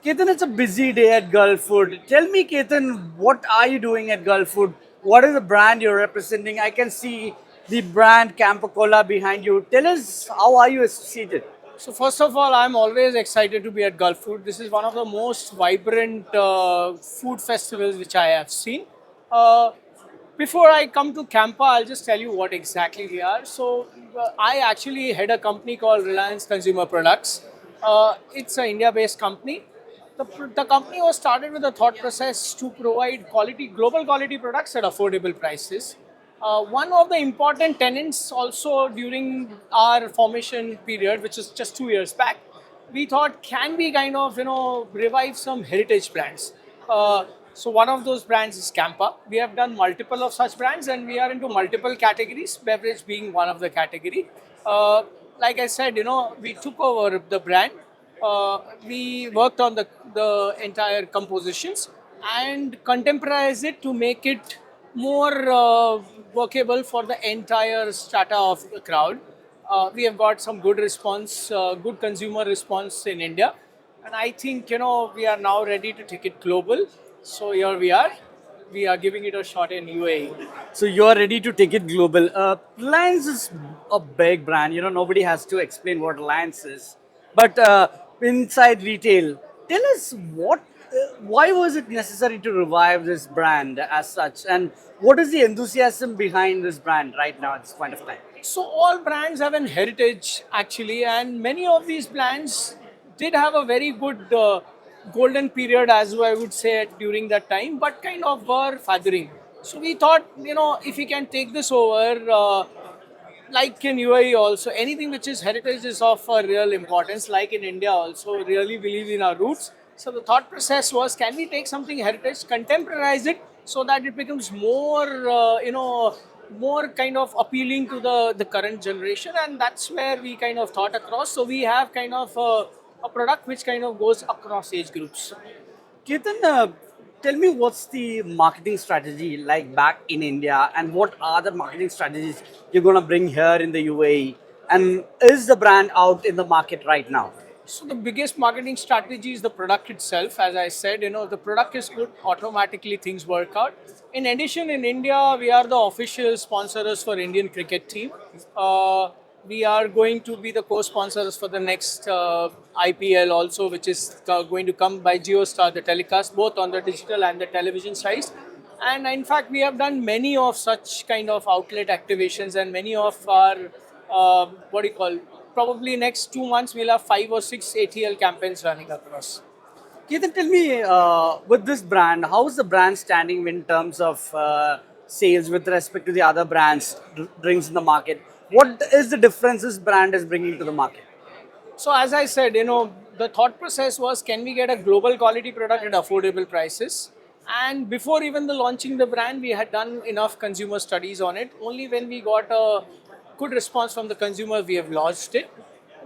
Ketan, it's a busy day at Gulf Food. Tell me, Ketan, what are you doing at Gulf Food? What is the brand you're representing? I can see the brand Campo Cola behind you. Tell us, how are you associated? So first of all, I'm always excited to be at Gulf Food. This is one of the most vibrant food festivals which I have seen. Uh, Before I come to Campa, I'll just tell you what exactly we are. So I actually head a company called Reliance Consumer Products. It's an India-based company. The company was started with a thought process to provide global quality products at affordable prices. One of the important tenets also during our formation period, which is just 2 years back, we thought, can we kind of revive some heritage brands? So one of those brands is Campa. We have done multiple of such brands, and we are into multiple categories. Beverage being one of the category. Like I said, we took over the brand. We worked on the entire compositions and contemporized it to make it more workable for the entire strata of the crowd. We have got some good response, good consumer response in India, and I think we are now ready to take it global. So here we are. We are giving it a shot in UAE. So you're ready to take it global. Reliance is a big brand. Nobody has to explain what Reliance is. But inside retail, tell us why was it necessary to revive this brand as such, and what is the enthusiasm behind this brand right now at this point of time? So all brands have an heritage actually, and many of these brands did have a very good golden period, as I would say, during that time, but kind of were fathering. So we thought, if we can take this over, like in UAE also, anything which is heritage is of a real importance. Like in India also, really believe in our roots. So the thought process was, can we take something heritage, contemporize it, so that it becomes more, more kind of appealing to the current generation, and that's where we kind of thought across. So we have kind of a product which kind of goes across age groups. Ketan, tell me what's the marketing strategy like back in India, and what are the marketing strategies you're going to bring here in the UAE? And is the brand out in the market right now? So the biggest marketing strategy is the product itself. As I said, the product is good. Automatically things work out. In addition, in India, we are the official sponsors for Indian cricket team. We are going to be the co-sponsors for the next IPL also, which is going to come by JioStar, the telecast, both on the digital and the television side. And in fact, we have done many of such kind of outlet activations, and many of our what do you call, probably next 2 months we'll have 5 or 6 ATL campaigns running across. Ketan, tell me, with this brand, how is the brand standing in terms of sales with respect to the other brands, drinks in the market? What is the difference this brand is bringing to the market? So as I said, the thought process was, can we get a global quality product at affordable prices? And before even the launching the brand, we had done enough consumer studies on it. Only when we got a good response from the consumer, we have launched it.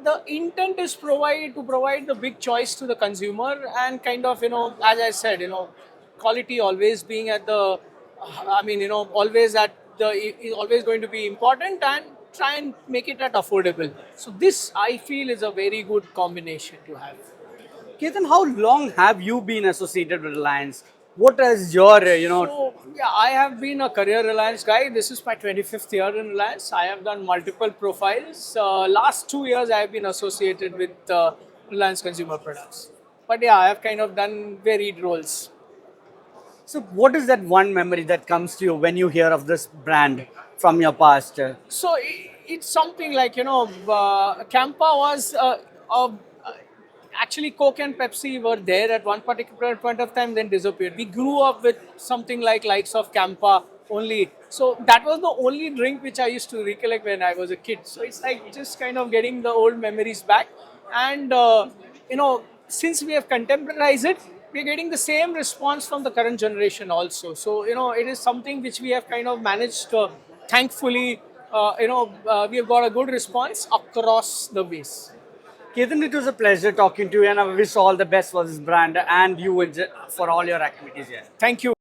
The intent is to provide the big choice to the consumer, and kind of, as I said, quality always being at the, always at the, is always going to be important, and try and make it at affordable. So this, I feel, is a very good combination to have. Ketan, how long have you been associated with Reliance? What is your, So, yeah, I have been a career Reliance guy. This is my 25th year in Reliance. I have done multiple profiles. Last 2 years, I have been associated with Reliance Consumer Products. But yeah, I have kind of done varied roles. so what is that one memory that comes to you when you hear of this brand from your past? So it's something like, Campa was actually Coke and Pepsi were there at one particular point of time, then disappeared. We grew up with something like likes of Campa only. So that was the only drink which I used to recollect when I was a kid. So it's like just kind of getting the old memories back. And, since we have contemporized it, we're getting the same response from the current generation also. So, it is something which we have kind of managed, thankfully, we have got a good response across the base. Ketan, it was a pleasure talking to you, and I wish all the best for this brand and you for all your activities here. Thank you.